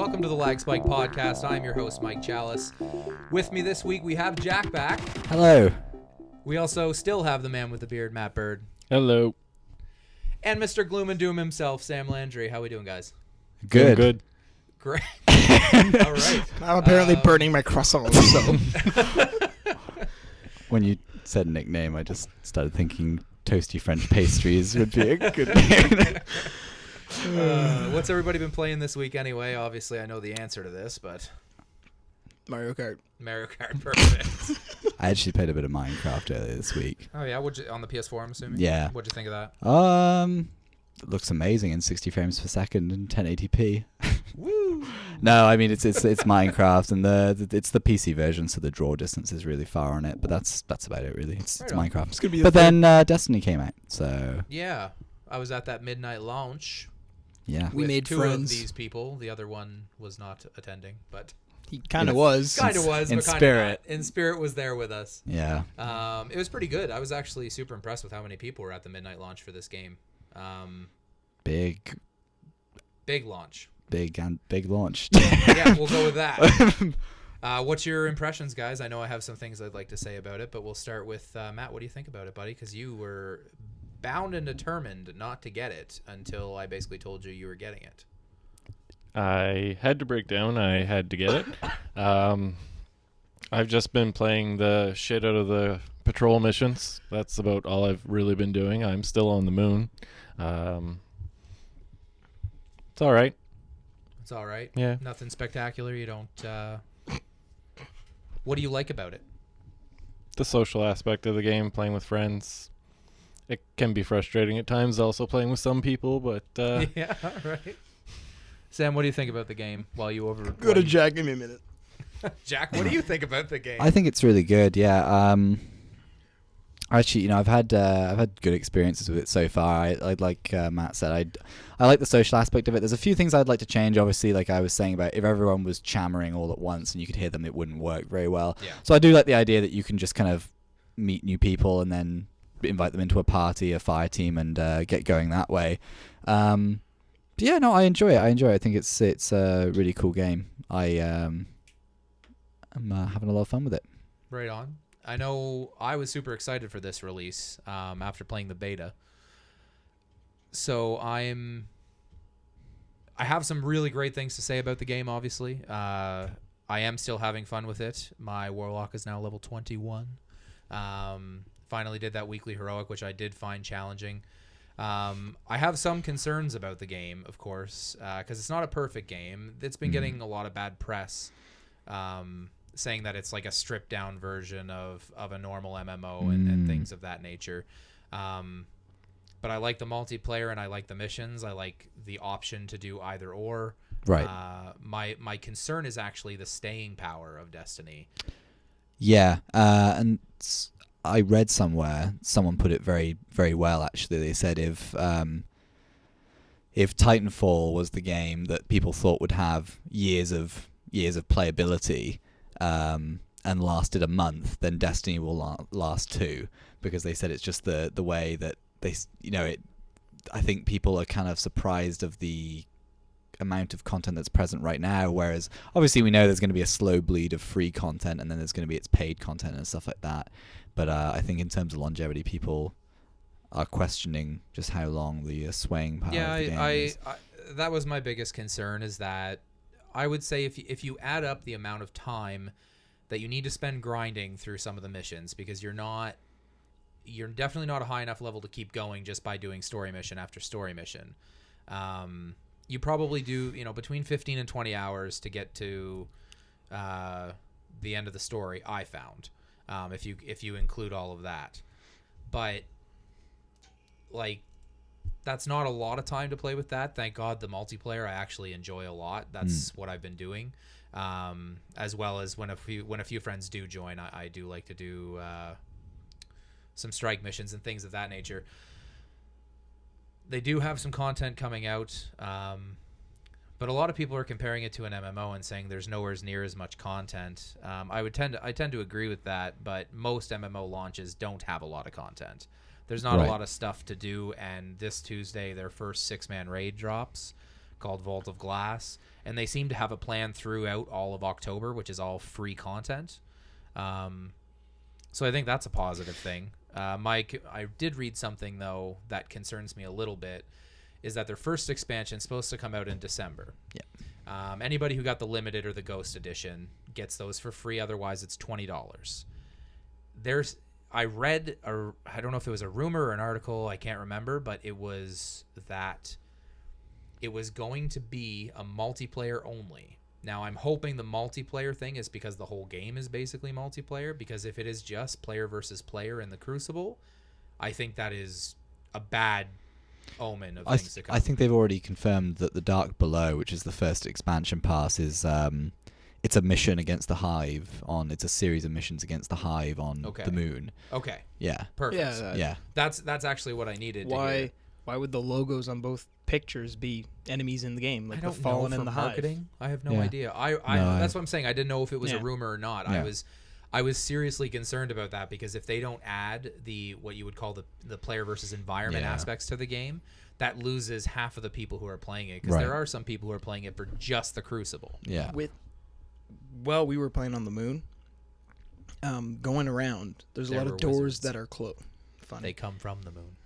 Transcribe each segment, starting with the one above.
welcome to the Lagg podcast. I'm your host, Mike Chalice. With me this week, we have Jack back. Hello. We also still have the man with the beard, Matt Bird. Hello. And Mr. Gloom and Doom himself, Sam Landry. How we doing, guys? Good. Good. Great. All right. I'm apparently burning my croissants, so. When you said nickname, I just started thinking toasty French pastries would be a good name. What's everybody been playing this week anyway? Obviously, I know the answer to this, but... Mario Kart. Mario Kart, perfect. I actually played a bit of Minecraft earlier this week. Oh, yeah? On the PS4, I'm assuming? Yeah. What'd you think of that? It looks amazing in 60 frames per second and 1080p. Woo! No, I mean it's Minecraft and it's the PC version, so the draw distance is really far on it. But that's about it, really. It's Minecraft. It's gonna be but then Destiny came out, so Yeah. I was at that midnight launch. yeah. We with made two friends. of these people. The other one was not attending, but He kind of was. kind of was, in but kind of spirit. not. In spirit was there with us. Yeah. It was pretty good. I was actually super impressed with how many people were at the midnight launch for this game. Big launch. big launch. Yeah, we'll go with that. What's your impressions, guys? I know I have some things I'd like to say about it, but we'll start with Matt. What do you think about it, buddy? Because you were bound and determined not to get it until I basically told you were getting it. I had to break down. I had to get it. I've just been playing the shit out of the patrol missions. That's about all I've really been doing. I'm still on the moon. It's all right. It's all right. Yeah. Nothing spectacular. You don't. What do you like about it? The social aspect of the game, playing with friends. It can be frustrating at times, also playing with some people, but Yeah, right. Sam, what do you think about the game while you over... Go to Jack, give me a minute. Jack, what do you think about the game? I think it's really good. Yeah. Actually, I've had good experiences with it so far. I like Matt said, I like the social aspect of it. There's a few things I'd like to change. Obviously, like I was saying about if everyone was chammering all at once and you could hear them, it wouldn't work very well. Yeah. So I do like the idea that you can just kind of meet new people and then invite them into a party, a fire team, and get going that way. But yeah, no, I enjoy it. I think it's a really cool game. I'm having a lot of fun with it. Right on. I know I was super excited for this release after playing the beta. So I have some really great things to say about the game, obviously. I am still having fun with it. My Warlock is now level 21. Finally did that weekly heroic, which I did find challenging. I have some concerns about the game, of course, because it's not a perfect game. It's been getting a lot of bad press, saying that it's like a stripped down version of a normal MMO and things of that nature. But I like the multiplayer and I like the missions. I like the option to do either or. Right. My concern is actually the staying power of Destiny. Yeah, and I read somewhere someone put it very, very well. Actually, they said if Titanfall was the game that people thought would have years of playability and lasted a month, then Destiny will last 2, because they said it's just the way that they, I think people are kind of surprised of the amount of content that's present right now, whereas obviously we know there's going to be a slow bleed of free content and then there's going to be its paid content and stuff like that. But I think in terms of longevity, people are questioning just how long the swaying power of the game is. That was my biggest concern, is that I would say if you add up the amount of time that you need to spend grinding through some of the missions, because you're definitely not a high enough level to keep going just by doing story mission after story mission. You probably do, between 15 and 20 hours to get to the end of the story, I found, if you include all of that. But like, that's not a lot of time to play with that. Thank God the multiplayer I actually enjoy a lot. That's what I've been doing, as well as when a few friends do join, I do like to do some strike missions and things of that nature. They do have some content coming out, but a lot of people are comparing it to an MMO and saying there's nowhere near as much content. I tend to agree with that, but most MMO launches don't have a lot of content. There's not a lot of stuff to do, and this Tuesday their first 6-man raid drops. called Vault of Glass, and they seem to have a plan throughout all of October, which is all free content. So I think that's a positive thing. Mike, I did read something, though, that concerns me a little bit, is that their first expansion is supposed to come out in December. Yeah. Anybody who got the limited or the Ghost edition gets those for free. Otherwise, it's $20. I read, I don't know if it was a rumor or an article, I can't remember, but it was that it was going to be a multiplayer only. Now, I'm hoping the multiplayer thing is because the whole game is basically multiplayer, because if it is just player versus player in the Crucible, I think that is a bad omen of things to come. I think they've already confirmed that the Dark Below, which is the first expansion pass, is it's a mission against the Hive it's a series of missions against the Hive on the moon. Okay. Yeah. Perfect. Yeah. That's actually what I needed to hear. Why would the logos on both pictures be enemies in the game, like I the don't Fallen know and the marketing. Hive? I have no Yeah. idea. That's what I'm saying. I didn't know if it was a rumor or not. Yeah. I was seriously concerned about that, because if they don't add what you would call the player versus environment aspects to the game, that loses half of the people who are playing it, because there are some people who are playing it for just the Crucible. Yeah. We were playing on the moon. Going around, there's a lot of doors that are closed. They come from the moon.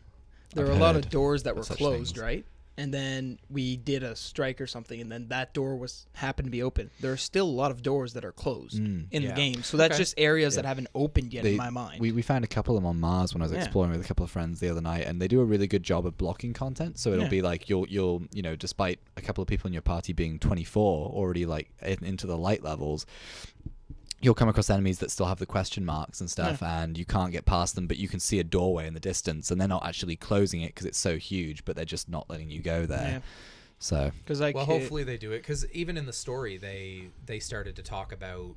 There were a lot of doors that were such closed, things. right? And then we did a strike or something, and then that door happened to be open. There are still a lot of doors that are closed in the game, so that's just areas that haven't opened yet in my mind. We found a couple of them on Mars when I was exploring with a couple of friends the other night, and they do a really good job of blocking content. So it'll be like you'll despite a couple of people in your party being 24 already like into the light levels, you'll come across enemies that still have the question marks and stuff, and you can't get past them, but you can see a doorway in the distance, and they're not actually closing it because it's so huge, but they're just not letting you go there. Yeah. So, hopefully they do it, because even in the story, they started to talk about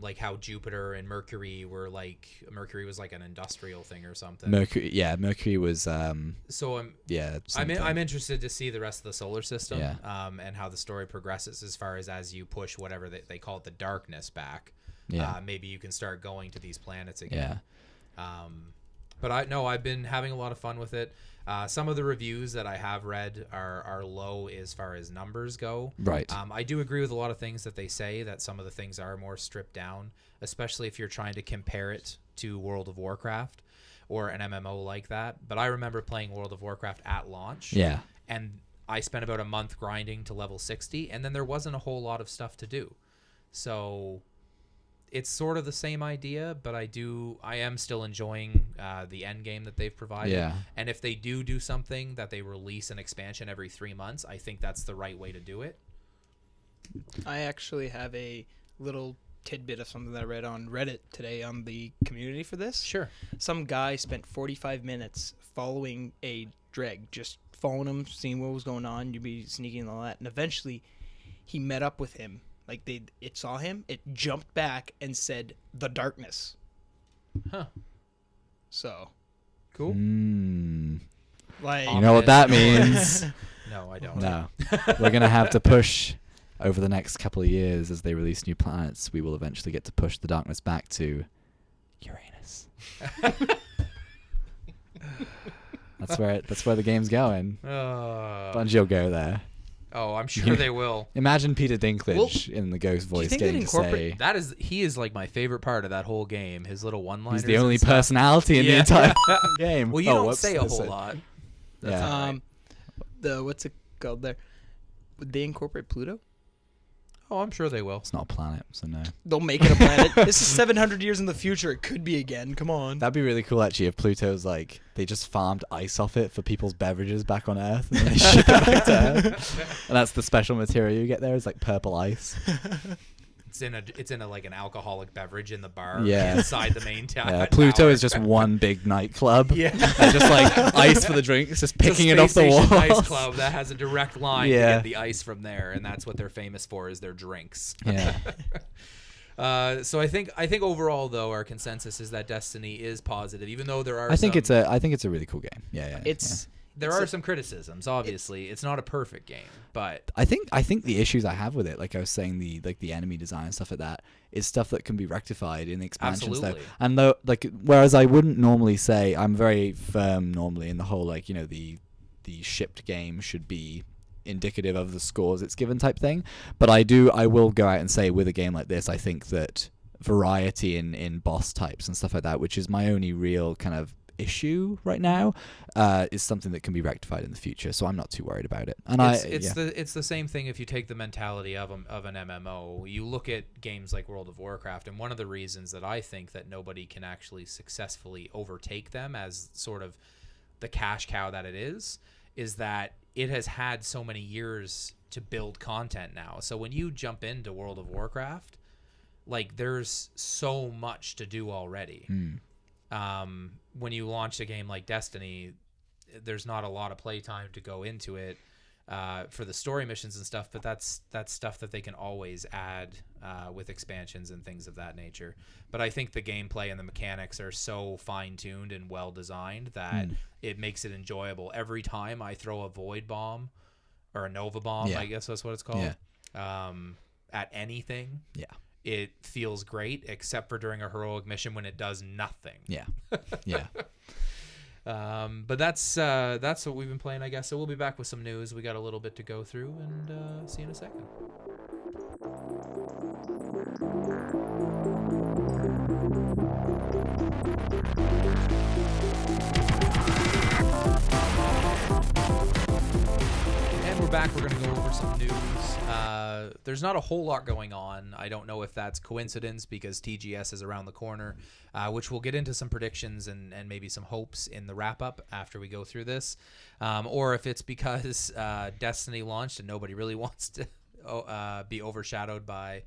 like how Jupiter and Mercury was like an industrial thing or something. Mercury was. So I'm interested to see the rest of the solar system, and how the story progresses as far as you push whatever they call it, the darkness back. Yeah. Maybe you can start going to these planets again. Yeah. But I've been having a lot of fun with it. Some of the reviews that I have read are low as far as numbers go. Right. I do agree with a lot of things that they say, that some of the things are more stripped down, especially if you're trying to compare it to World of Warcraft or an MMO like that. But I remember playing World of Warcraft at launch. Yeah. And I spent about a month grinding to level 60, and then there wasn't a whole lot of stuff to do. So it's sort of the same idea, but I am still enjoying the end game that they've provided. Yeah. And if they do something that they release an expansion every 3 months, I think that's the right way to do it. I actually have a little tidbit of something that I read on Reddit today on the community for this. Sure. Some guy spent 45 minutes following a Dreg, just following him, seeing what was going on, you'd be sneaking and all that, and eventually he met up with him. Like it saw him, it jumped back and said the darkness. Huh. So cool. Like, you know what that means? No, I don't. No. We're gonna have to push over the next couple of years as they release new planets. We will eventually get to push the darkness back to Uranus. That's where the game's going. Bungie will go there. Oh, I'm sure they will. Imagine Peter Dinklage in the ghost voice getting to say... He is like my favorite part of that whole game. His little one-liners. He's the only personality in the entire game. Well, you don't say a whole lot. Yeah. What's it called there? Would they incorporate Pluto? Oh, I'm sure they will. It's not a planet, so no. They'll make it a planet. This is 700 years in the future. It could be again. Come on. That'd be really cool, actually, if Pluto's like, they just farmed ice off it for people's beverages back on Earth, and then they ship it back to Earth. And that's the special material you get there, is like purple ice. It's in a like an alcoholic beverage in the bar Yeah. inside the main tower. Yeah, Pluto is just one big nightclub. Yeah. And just like ice for the drinks, just picking it off the Space wall. Station Ice Club that has a direct line to Yeah. get the ice from there, and that's what they're famous for, is their drinks. Yeah. So I think overall, though, our consensus is that Destiny is positive, even though there are. I think it's a really cool game. Yeah. There are some criticisms. Obviously, it's not a perfect game, but I think the issues I have with it, like I was saying, the enemy design and stuff like that, is stuff that can be rectified in the expansions. Absolutely. Though. And though, like, whereas I wouldn't normally say, I'm very firm normally in the whole, like, you know, the shipped game should be indicative of the scores it's given type thing. But I will go out and say with a game like this, I think that variety in boss types and stuff like that, which is my only real kind of issue right now, is something that can be rectified in the future. So I'm not too worried about it. And it's the same thing if you take the mentality of an MMO. You look at games like World of Warcraft, and one of the reasons that I think that nobody can actually successfully overtake them as sort of the cash cow that it is that it has had so many years to build content now. So when you jump into World of Warcraft, like, there's so much to do already. When you launch a game like Destiny, there's not a lot of playtime to go into it for the story missions and stuff, but that's stuff that they can always add with expansions and things of that nature. But I think the gameplay and the mechanics are so fine-tuned and well-designed that it makes it enjoyable. Every time I throw a Void Bomb, or a Nova Bomb, I guess that's what it's called, at anything, it feels great, except for during a heroic mission when it does nothing. But that's what we've been playing, I guess. So we'll be back with some news. We got a little bit to go through, and see you in a second. And we're back. We're going to go over some news. There's not a whole lot going on. I don't know if that's coincidence because TGS is around the corner, which we'll get into some predictions and maybe some hopes in the wrap-up after we go through this, or if it's because Destiny launched and nobody really wants to be overshadowed by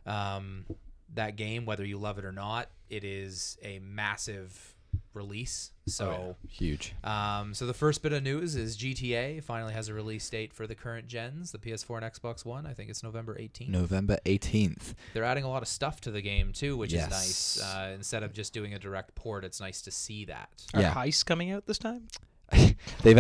that game, whether you love it or not. It is a massive release, so huge. So the first bit of news is GTA finally has a release date for the current gens, the PS4 and Xbox One. I think it's November 18th. November 18th. They're adding a lot of stuff to the game too, which is nice. Instead of just doing a direct port, it's nice to see that. Are heists coming out this time? they've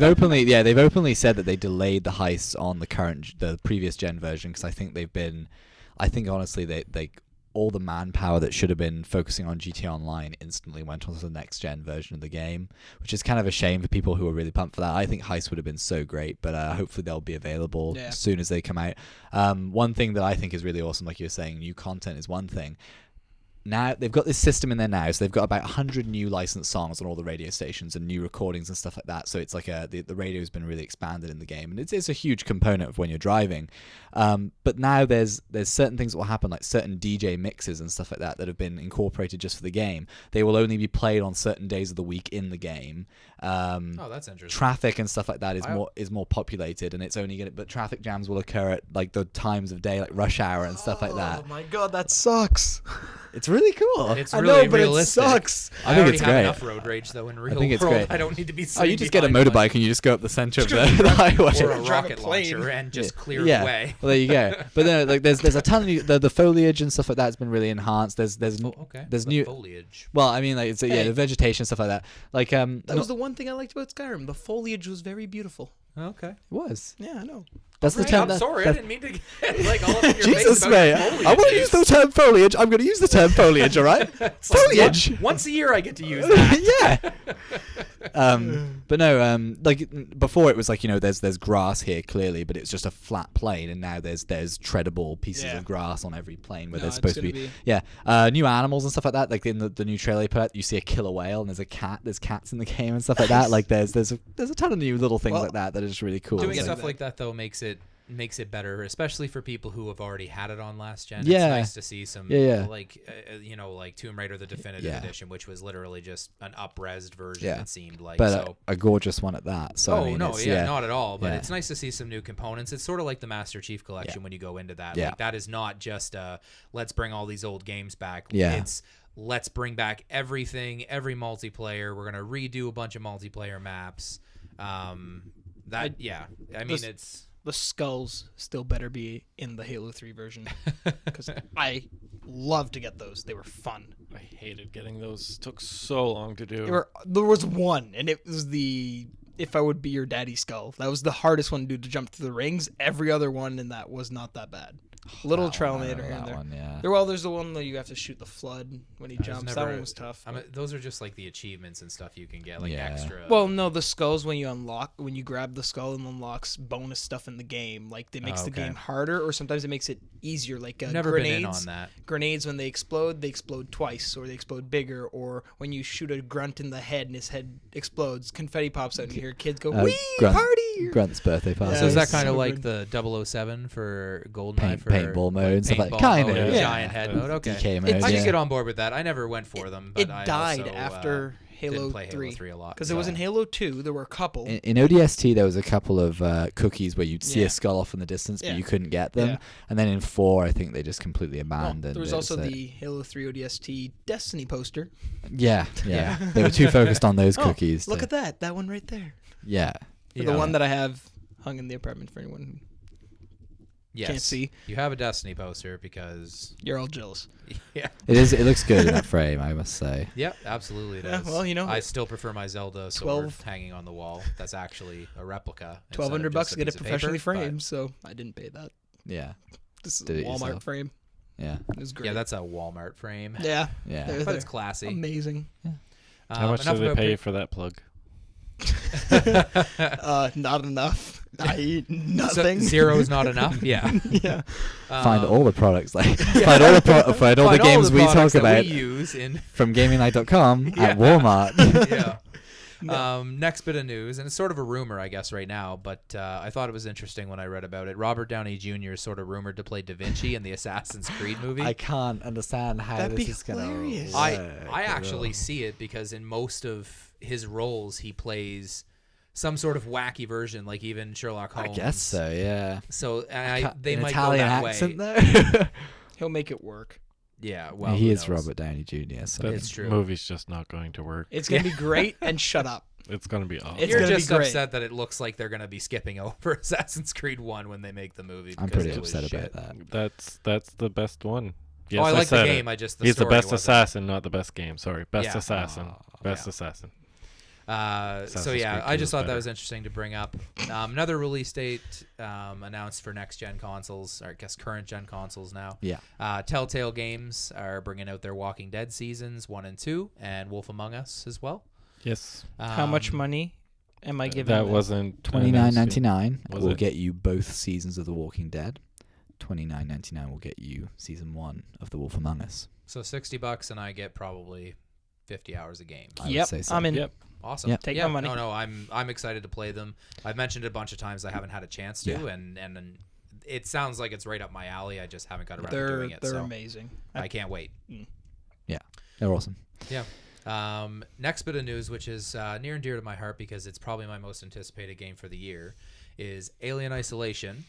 openly said that they delayed the heists on the previous gen version because I think honestly they all the manpower that should have been focusing on GTA Online instantly went on to the next gen version of the game, which is kind of a shame for people who are really pumped for that. I think Heist would have been so great, but hopefully they'll be available as soon as they come out. One thing that I think is really awesome, like you were saying, new content is one thing. Now they've got this system in there now, so they've got about 100 new licensed songs on all the radio stations and new recordings and stuff like that. So it's like the radio's been really expanded in the game, and it's a huge component of when you're driving. But now there's certain things that will happen, like certain DJ mixes and stuff like that have been incorporated just for the game. They will only be played on certain days of the week in the game. That's interesting. Traffic and stuff like that is more populated, and it's only but traffic jams will occur at like the times of day, like rush hour and stuff like that. Oh my god, that sucks. It's really cool. It's I really know, but realistic. it sucks. I think it's already great. have enough road rage though in real think it's world. great. I don't need to be. You just get a behind motorbike and you just go up the center of the highway. or a Drive a rocket plane. launcher and just clear the way. Well, there you go. But then, like, there's a ton of new, the foliage and stuff like that has been really enhanced. There's There's new foliage. Well, I mean, like, it's the vegetation and stuff like that. Like That was the one thing I liked about Skyrim. The foliage was very beautiful. Okay. it was. Yeah, I know. That's the Right, term. I'm sorry, I didn't mean to get like all up in your Jesus, face about mate. foliage. I want to use the term foliage. I'm going to use the term foliage. All right. It's like Foliage. once a year, I get to use that. Yeah. But no, like before it was like, there's grass here clearly, but it's just a flat plane, and now there's treadable pieces of grass on every plane where there's supposed to be. New animals and stuff like that. Like in the new trailer you put out, you see a killer whale, and there's cats in the game and stuff like that. Like there's a ton of new little things like that are just really cool. Doing So- stuff like that though makes it better, especially for people who have already had it on last gen. Yeah. It's nice to see some like Tomb Raider the Definitive Edition, which was literally just an up-resed version. It seemed like, but a gorgeous one at that. So not at all. But it's nice to see some new components. It's sort of like the Master Chief Collection when you go into that. Yeah. Like that is not just let's bring all these old games back. Yeah. It's let's bring back everything, every multiplayer. We're gonna redo a bunch of multiplayer maps. It's. The skulls still better be in the Halo 3 version because I love to get those. They were fun. I hated getting those. Took so long to do. There was one, and it was the If I Would Be Your Daddy skull. That was the hardest one to do to jump through the rings. Every other one in that was not that bad. Little That trial one, I later remember here and that there. one, yeah. There's the one that you have to shoot the flood when he I was jumps. never- That one was tough. I mean, those are just like the achievements and stuff you can get, like Yeah. extra. Well, no, the skulls when you grab the skull and unlocks bonus stuff in the game. Like it makes the okay. game harder, or sometimes it makes it easier. Like never grenades. been in on that. Grenades when they explode twice, or they explode bigger. Or when you shoot a grunt in the head and his head explodes, confetti pops out and you hear kids go, "Wee Grunt- party!" Grunt's birthday party. So is that it's kind of so like good. the 007 for GoldenEye for paintball mode and stuff like- paintball kinda, mode, yeah. giant head mode? Okay, DK mode, It's- I yeah. can get on board with that. I never went for them, but It I died also, after Halo didn't play 3. Halo 3 a lot Because it was in Halo 2, there were a couple. In ODST, there was a couple of cookies where you'd see Yeah. a skull off in the distance, but Yeah. you couldn't get them. Yeah. And then in 4, I think they just completely Well, abandoned there was it, also so- the Halo 3 ODST Destiny poster. Yeah. They were too focused on those Oh, cookies. Look at that. That one right there. Yeah. The one that I have hung in the apartment for anyone yes. can't see. You have a Destiny poster because You're all jealous. yeah, It looks good in that frame, I must say. yeah, absolutely it Yeah, does. well, you know, I still prefer my Zelda sword 12 hanging on the wall. That's actually a replica. instead of $1,200 just to a get it piece of professionally paper, but- framed, so I didn't pay that. Yeah. This is a Did it Walmart yourself. frame. Yeah. It was great. Yeah, that's a Walmart frame. Yeah. Yeah. They're- But it's they're classy. amazing. How much do enough they about pay for that plug? Not enough. I So nothing. zero is not enough. Yeah. Yeah. Find Um, all the products, like find all the find games we talk products that about we use in from GamingLight.com Yeah. at Walmart. yeah. No. Next bit of news, and it's sort of a rumor, I guess, right now, but I thought it was interesting when I read about it. Robert Downey Jr. is sort of rumored to play Da Vinci in the Assassin's Creed movie. I can't understand how That'd this be is going to hilarious. I actually see it because in most of his roles, he plays some sort of wacky version, like even Sherlock I Holmes. guess so, yeah. So they An might Italian go that accent, way. though. He'll make it work. Yeah, well, he who is knows? Robert Downey Jr., so That It's true. movie's just not going to work. It's gonna be great. And shut up. It's going to be awful. It's You're gonna be just great. upset that it looks like they're going to be skipping over Assassin's Creed 1 when they make the movie. I'm because pretty it was upset shit. about that. That's the best one. Yes, Oh, I like the said it. game. I just He's the story best wasn't. assassin, not the best game. Sorry, best Yeah. assassin. Best yeah. assassin. So Assassin's yeah, Creed I 2 just is thought that better. was interesting to bring up. Another release date announced for next gen consoles, or I guess current gen consoles now. Yeah. Telltale Games are bringing out their Walking Dead seasons 1 and 2, and Wolf Among Us as well. Yes. How much Um, money am I giving? That them? wasn't $29.99 Was will it? get you both seasons of The Walking Dead. $29.99 will get you season 1 of The Wolf Among Us. So $60, and I get probably 50 hours a game. I would Yep, say so. I'm in. Yep. Awesome. Yep. Take yeah, my money. No, I'm excited to play them. I've mentioned it a bunch of times. I haven't had a chance to, Yeah. and it sounds like it's right up my alley. I just haven't got around to They're doing it. they're So amazing. I can't wait. They're awesome. Next bit of news, which is near and dear to my heart because it's probably my most anticipated game for the year, is Alien Isolation.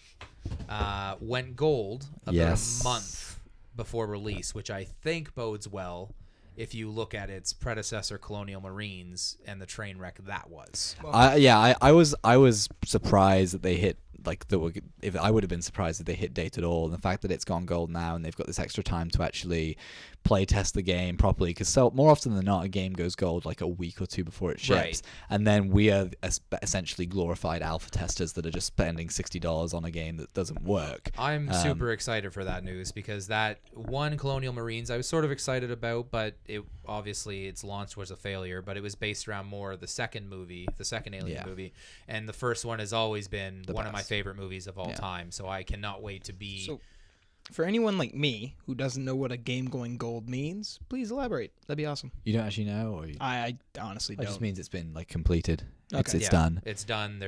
Went gold about Yes. a month before release, which I think bodes well if you look at its predecessor, Colonial Marines, and the train wreck that was. I was surprised that they hit if I would have been surprised if they hit date at all. And the fact that it's gone gold now and they've got this extra time to actually play test the game properly, because so more often than not a game goes gold like a week or two before it ships, Right. and then we are essentially glorified alpha testers that are just spending $60 on a game that doesn't work. I'm super excited for that news because that one Colonial Marines I was sort of excited about, but it obviously its launch was a failure. But it was based around more the second movie, the second Alien movie, and the first one has always been one of my best. favorite movies of all time. So I cannot wait to be. So, for anyone like me who doesn't know what a game going gold means, please elaborate. That'd be awesome. You don't actually know, or I honestly it don't. just means it's been like completed. Okay. It's done. It's done.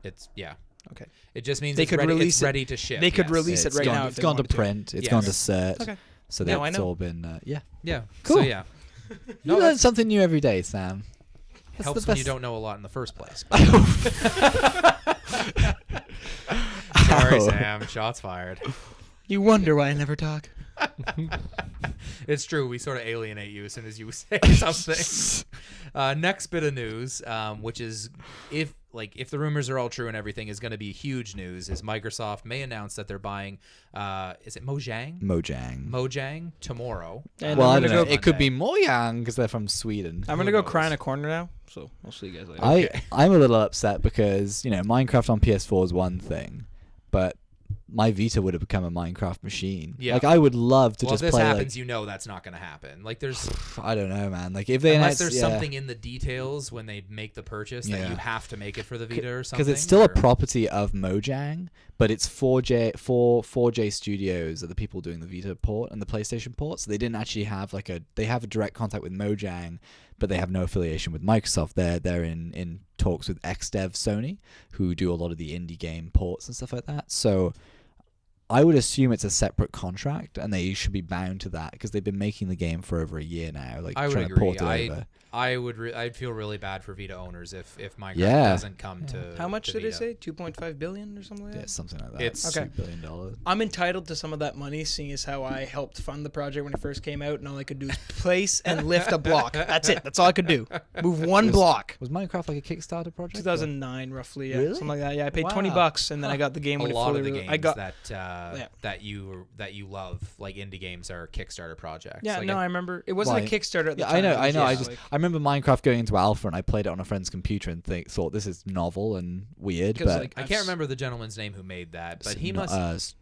It's Okay. It just means They it's could ready, release it's it- ready to ship. they could yes. release it It's right gone, now if It's they gone to wanted to. print. It's Yes. gone to cert. Okay. So Now I that's know. all been Yeah. Cool. So yeah. You learn something new every day, Sam. That's helps the when you best- don't know a lot in the first place. Ow. Sorry, Sam. Shots fired. You wonder why I never talk. It's true. We sort of alienate you as soon as you say something. Next bit of news, which is if the rumors are all true and everything is going to be huge news, is Microsoft may announce that they're buying. Is it Mojang? Mojang tomorrow. And Well, I'm I gonna don't know. go- It could be Mojang because they're from Sweden. I'm Who gonna go knows? cry in a corner now. So we'll see you guys later. I'm a little upset because Minecraft on PS4 is one thing, but my Vita would have become a Minecraft machine. Yeah. Like I would love to Well, if just this play. happens, like, that's not going to happen. Like there's I don't know, man. Like if they unless announce, there's yeah. something in the details when they make the purchase that Yeah. you have to make it for the Vita or something. because it's still a or- property of Mojang, but it's 4J Studios are the people doing the Vita port and the PlayStation port. So they didn't actually have they have a direct contact with Mojang, but they have no affiliation with Microsoft. They're in talks with XDev Sony, who do a lot of the indie game ports and stuff like that. So I would assume it's a separate contract, and they should be bound to that because they've been making the game for over a year now. Like I would trying agree. to port it over. I'd feel really bad for Vita owners if Minecraft Yeah. doesn't come to. How much to did they Vita. say? 2.5 billion or something like Yeah, that. something like that. It's- Okay. $2 billion. I'm entitled to some of that money, seeing as how I helped fund the project when it first came out, and all I could do is place and lift a block. That's it. That's all I could do. Move one block. Was Minecraft like a Kickstarter project? 2009, roughly. Yeah, Really? something like that. Yeah, I paid Wow. $20, and then I got the game A when it lot fully of the released. games I got. that you love, like indie games, are Kickstarter projects. Yeah, Like no, I remember it wasn't Why? a Kickstarter at the Yeah, time. I know. It was I just, just I remember Minecraft going into alpha, and I played it on a friend's computer and thought this is novel and weird. 'Cause, But like, I can't remember the gentleman's name who made that, but he must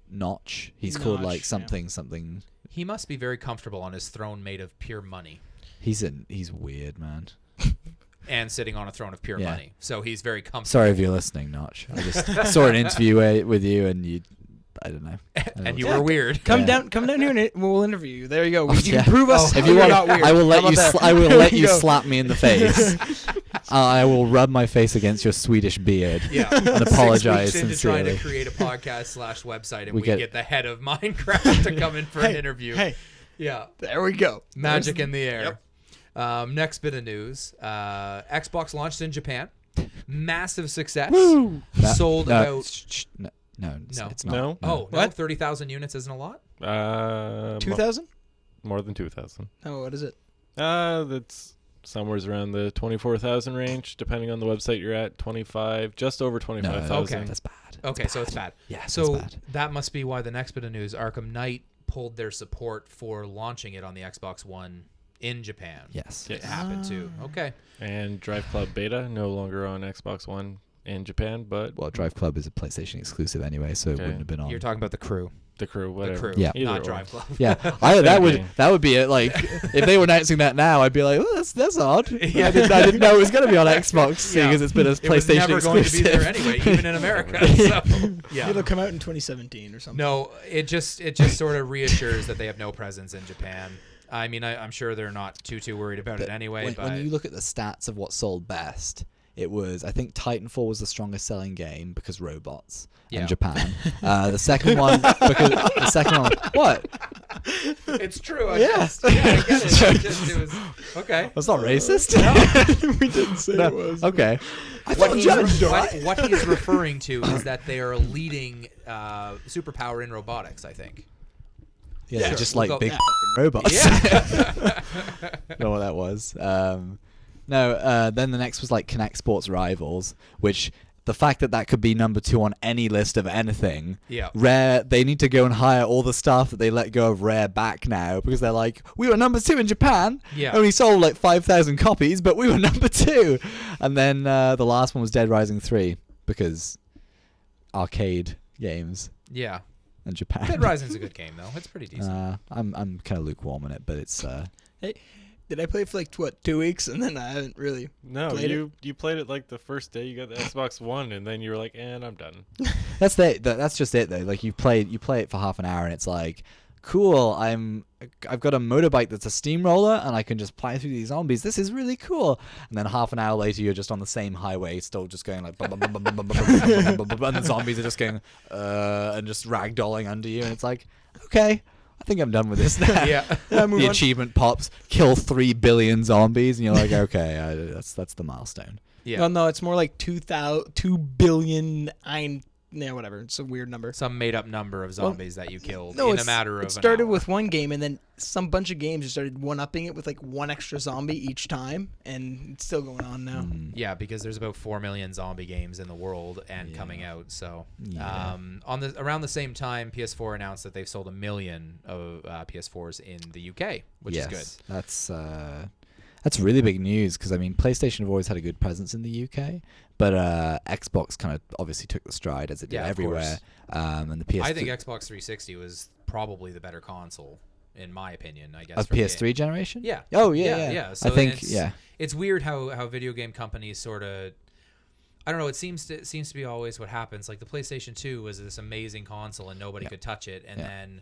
Notch. He's called Notch, like yeah. something. he must be very comfortable on his throne made of pure money He's weird, man. and sitting on a throne of pure Yeah. money. So he's very comfortable. Sorry if you're listening, Notch. I just saw an interview with you, and I don't know. I don't know And you what- were weird. Come Yeah. down here, and we'll interview you. There you go. You Yeah. can prove us If how you you're want, not weird. I will let How you. about that? I will There let you go. slap me in the face. I will rub my face against your Swedish beard. Yeah. And apologize 6 weeks into trying to sincerely. create a podcast / website, and We we get- get the head of Minecraft to come in for an Hey, interview. Hey, Yeah. there we go. Magic in the air. Next bit of news. Xbox launched in Japan. Massive success. Sold about... No, No. it's not. No? Oh, no, What? 30,000 units isn't a lot? 2,000? More than 2,000. Oh, what is it? That's somewhere around the 24,000 range, depending on the website you're at. 25, just over 25,000. Okay. That's bad. Okay, so it's bad. Yeah, So that's bad. that must be why the next bit of news, Arkham Knight pulled their support for launching it on the Xbox One in Japan. Yes. Yes. It happened too. Okay. And Drive Club Beta, no longer on Xbox One in Japan, but Well, Drive Club is a PlayStation exclusive anyway, so it Okay. wouldn't have been on. You're talking about the crew. the crew, The whatever. crew, Yeah. Either not or. Drive Club. Yeah, Same that thing. would be it. Like if they were announcing that now, I'd be like, oh, that's odd. Yeah. I didn't know it was going to be on Xbox, seeing as it's been a It was PlayStation never going to be exclusive. there anyway, even in America. So, yeah. It'll come out in 2017 or something. No, it just sort of reassures that they have no presence in Japan. I mean, I'm sure they're not too worried about it anyway. When you look at the stats of what sold best, it was, I think Titanfall was the strongest selling game because robots Yeah. in Japan. The second one, what? it's true. I Yeah. I get it. It was okay. That's not racist. We didn't say it was. Okay. What he's referring to is that they are a leading superpower in robotics, I think. Yeah, Sure, they're just we'll like go- big yeah. robots. Yeah. Know what that was. Then the next was like Kinect Sports Rivals, which the fact that could be number 2 on any list of anything. Yeah. Rare, they need to go and hire all the staff that they let go of Rare back now because they're like, we were number 2 in Japan. Yeah. Only sold like 5,000 copies, but we were number 2. And then the last one was Dead Rising 3 because arcade games Yeah. in Japan. Dead Rising's a good game though. It's pretty decent. I'm kind of lukewarm on it, but it's Did I play it for like 2 weeks and then I haven't really? No, Played you played it like the first day you got the Xbox One, and then you were like, and I'm done. that's just it though. Like you play it for half an hour and it's like, cool. I've got a motorbike that's a steamroller and I can just plow through these zombies. This is really cool. And then half an hour later, you're just on the same highway, still just going like, and the zombies are just going and just ragdolling under you, and it's like, okay. I think I'm done with this now. Yeah. The achievement pops, kill 3 billion zombies, and you're like, okay, that's the milestone. Yeah. No, it's more like 2 billion. Yeah, whatever. It's a weird number. Some made up number of zombies that you killed No, in a matter of it started an hour. with one game, and then some bunch of games just started one-upping it with like one extra zombie each time, and it's still going on now. Yeah, because there's about 4 million zombie games in the world and coming out. So, Yeah. around the same time, PS4 announced that they've sold 1 million of PS4s in the UK, which is good. That's That's really big news because I mean, PlayStation have always had a good presence in the UK, but Xbox kind of obviously took the stride as it did Yeah, of everywhere. And the PS3 I think Xbox 360 was probably the better console, in my opinion. I guess of for the PS3 game. generation. Yeah. Oh yeah. Yeah. I So think yeah. it's weird how video game companies sort of. I don't know. It seems to be always what happens. Like the PlayStation 2 was this amazing console and nobody could touch it, and then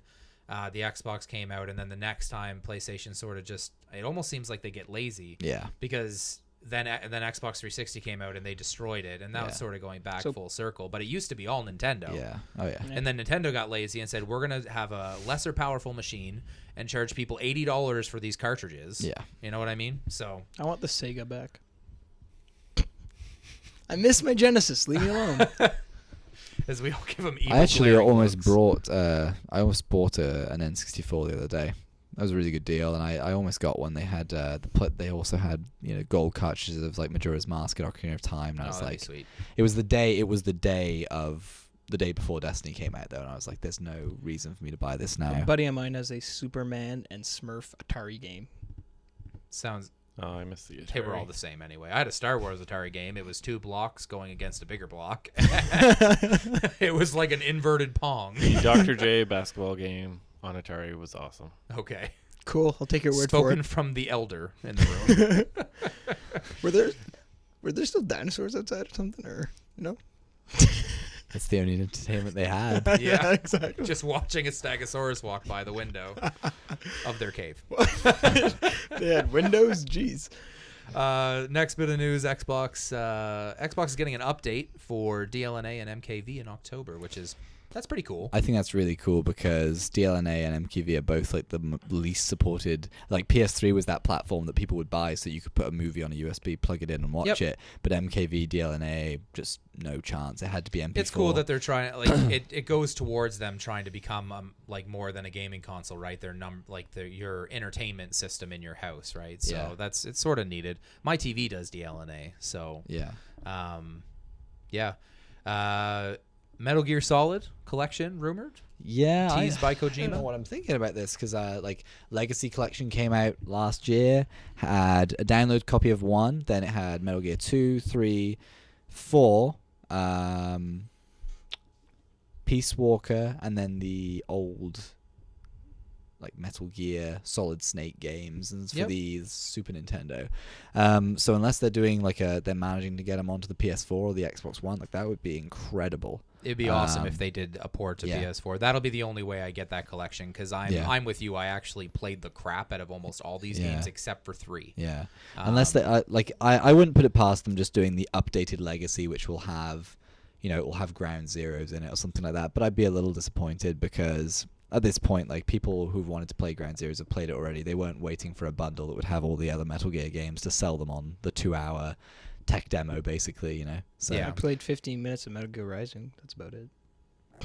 the Xbox came out, and then the next time PlayStation sort of just. It almost seems like they get lazy. Yeah. Because then Xbox 360 came out and they destroyed it, and that was sort of going back full circle. But it used to be all Nintendo. Yeah. Oh yeah. And then Nintendo got lazy and said, we're going to have a lesser powerful machine and charge people $80 for these cartridges. Yeah. You know what I mean? So I want the Sega back. I miss my Genesis. Leave me alone. as we all give them evil I actually glaring almost looks. bought an N64 the other day. That was a really good deal, and I almost got one. They had they also had gold cartridges of like Majora's Mask and Ocarina of Time, and I was that'd like, be sweet. it was the day before Destiny came out though, and I was like, there's no reason for me to buy this now. A buddy of mine has a Superman and Smurf Atari game. Sounds Oh, I missed the Atari. they were all the same anyway. I had a Star Wars Atari game. It was 2 blocks going against a bigger block. It was like an inverted Pong. The Dr. J basketball game on Atari was awesome. Okay. Cool. I'll take your word for Spoken it. from the elder in the room. Were there still dinosaurs outside or something, or no? It's the only entertainment they had. Yeah, exactly. Just watching a Stegosaurus walk by the window of their cave. They had windows. Jeez. Next bit of news: Xbox is getting an update for DLNA and MKV in October, that's pretty cool. I think that's really cool because DLNA and MKV are both like the least supported. Like PS3 was that platform that people would buy so you could put a movie on a USB, plug it in, and watch it. But MKV, DLNA, just no chance. It had to be MP4. It's cool that they're trying. Like it goes towards them trying to become like more than a gaming console, right? They're your entertainment system in your house, right? So it's sort of needed. My TV does DLNA, so Metal Gear Solid collection rumored. Yeah, Teased by I don't know Kojima. what I'm thinking about this because like Legacy Collection came out last year, had a download copy of 1, then it had Metal Gear 2, 3, 4, Peace Walker, and then the old like Metal Gear Solid Snake games, and it's for the Super Nintendo. So unless they're doing like they're managing to get them onto the PS4 or the Xbox One, like that would be incredible. It'd be awesome if they did a port to PS4. That'll be the only way I get that collection because I'm with you. I actually played the crap out of almost all these games except for 3. Yeah, unless they I wouldn't put it past them just doing the updated Legacy, which will have, it will have Ground Zeroes in it or something like that. But I'd be a little disappointed because at this point, like people who've wanted to play Ground Zeroes have played it already. They weren't waiting for a bundle that would have all the other Metal Gear games to sell them on the 2-hour tech demo, basically, So I played 15 minutes of Metal Gear Rising. That's about it.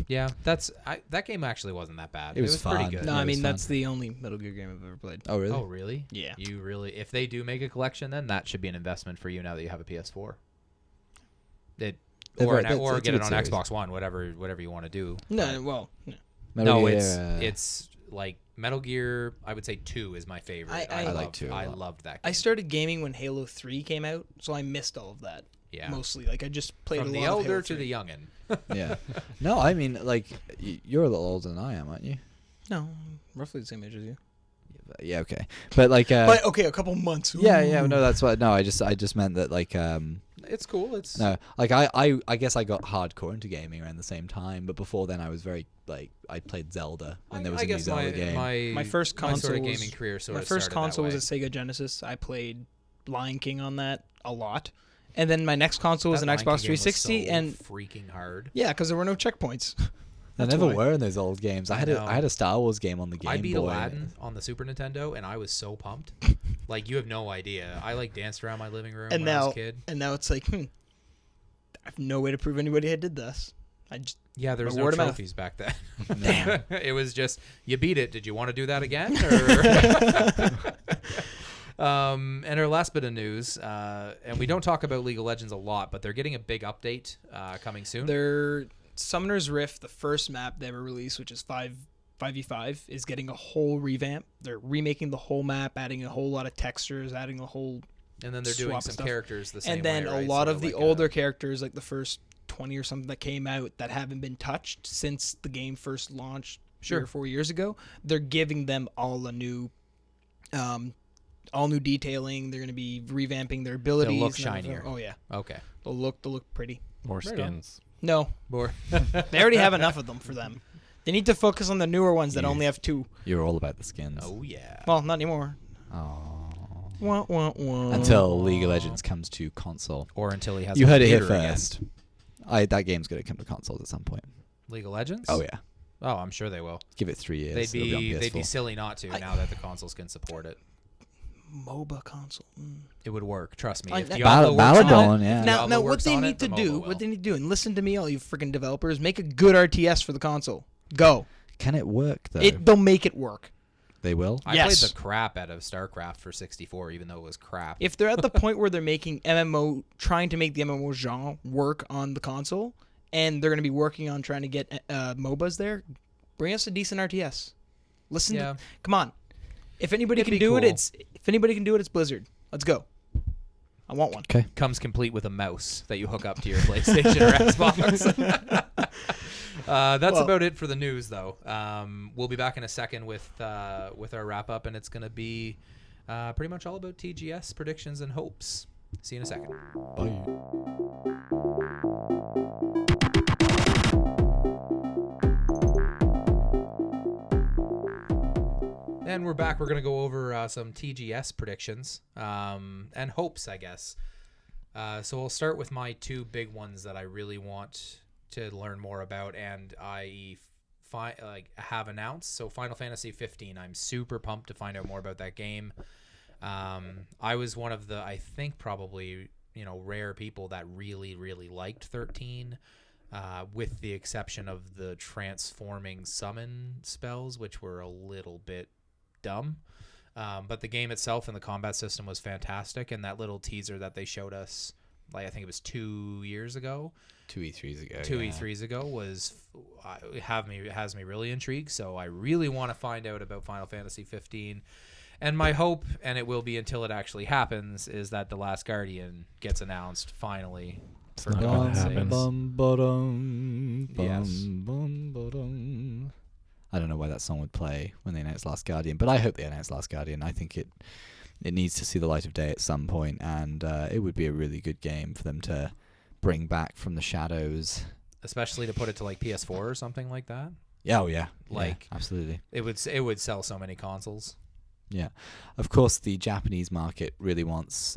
Yeah, that game actually wasn't that bad. It was pretty fun. good. No, Yeah, I it mean was that's fun. the only Metal Gear game I've ever played. Oh really? Oh, really? Yeah. You really, if they do make a collection, then that should be an investment for you now that you have a PS4. They're Or very- or it's a get it good on series. Xbox One, whatever you want to do. No, well, no. Metal No, Gear, it's like Metal Gear. I would say 2 is my favorite. I loved, like 2 a I lot. loved that game. I started gaming when Halo 3 came out, so I missed all of that. Yeah. Mostly, like I just played From a the lot of elder Halo to 3. the youngin. yeah. No, I mean like you're a little older than I am, aren't you? No, I'm roughly the same age as you. Yeah, okay. But like But okay, a couple months. yeah, Ooh. no, that's what. No, I just meant that like It's cool. It's no, like I guess I got hardcore into gaming around the same time, but before then I was very like I played Zelda when there was I a new guess Zelda game. My first console sort of was- gaming career sort My of first started console that was way. a Sega Genesis. I played Lion King on that a lot, and then my next console was That an Lion Xbox King game was 360, so and freaking hard. yeah, because there were no checkpoints. There That's never why. were in those old games. I I had know. I had a Star Wars game on the Game I beat Boy. Aladdin on the Super Nintendo, and I was so pumped. Like you have no idea. I like danced around my living room And when I was now, a kid. and now it's like, I have no way to prove anybody had did this. I just Yeah, there was By no word of mouth. trophies back then. Damn. It was just you beat it. Did you want to do that again? Or and our last bit of news, and we don't talk about League of Legends a lot, but they're getting a big update coming soon. their Summoner's Rift, the first map they ever released, which is 5 5v5 is getting a whole revamp. They're remaking the whole map, adding a whole lot of textures, adding a whole And then they're doing swap some stuff. characters the same and then way, right? a lot So of the like older characters, like the first 20 or something that came out that haven't been touched since the game first launched 3 or 4 years ago, they're giving them all new detailing. They're going to be revamping their abilities. They'll look and everything. shinier. Oh yeah, Okay. they'll look pretty. More Right on. skins. No, More. they already have enough of them for them. They need to focus on the newer ones that Yeah. only have 2. You're all about the skins. Oh yeah. Well, not anymore. Oh. Wah, wah, wah. Until League of Legends comes to console. Or until he has. You a heard it here theater again. first. That game's going to come to consoles at some point. League of Legends. Oh yeah. Oh, I'm sure they will. Give it 3 years. They'd It'll be on they'd be PS4. silly not to now that the consoles can support it. MOBA console. It would work. Trust me. I- If I- Diablo works on Battleborn, it, yeah. if Now, Diablo what works they on need it, to the do, MOBA what will. they need to do, and listen to me, all you freaking developers, make a good RTS for the console. Go. Can it work though? They'll make it work. They will. I Yes. played the crap out of StarCraft for 64, even though it was crap. If they're at the point where they're making MMO, trying to make the MMO genre work on the console, and they're going to be working on trying to get MOBAs there, bring us a decent RTS. Listen, Yeah. Come on. If anybody It'd can be do it, cool. it's Blizzard. Let's go. I want one. Comes complete with a mouse that you hook up to your PlayStation or Xbox. That's Well- about it for the news, though. We'll be back in a second with our wrap up, and it's going to be pretty much all about TGS predictions and hopes. See you in a second. And we're back. We're going to go over some TGS predictions and hopes, I guess. So we'll start with my 2 big ones that I really want to learn more about, and I have announced. So Final Fantasy 15. I'm super pumped to find out more about that game. I was one of the, I think, probably rare people that really, really liked 13. With the exception of the transforming summon spells, which were a little bit dumb. But the game itself and the combat system was fantastic, and that little teaser that they showed us, I think it was 2 years ago. 2 E3s ago. Two yeah. E3s ago was has me really intrigued. So I really want to find out about Final Fantasy 15. And my hope, and it will be until it actually happens, is that The Last Guardian gets announced finally. For not God's gonna sakes. happen. Yes. I don't know why that song would play when they announced Last Guardian, but I hope they announce Last Guardian. I think it needs to see the light of day at some point, and it would be a really good game for them to bring back from the shadows. Especially to put it to like PS4 or something like that. Yeah, oh yeah, Like- yeah, absolutely. It would sell so many consoles. Yeah, of course the Japanese market really wants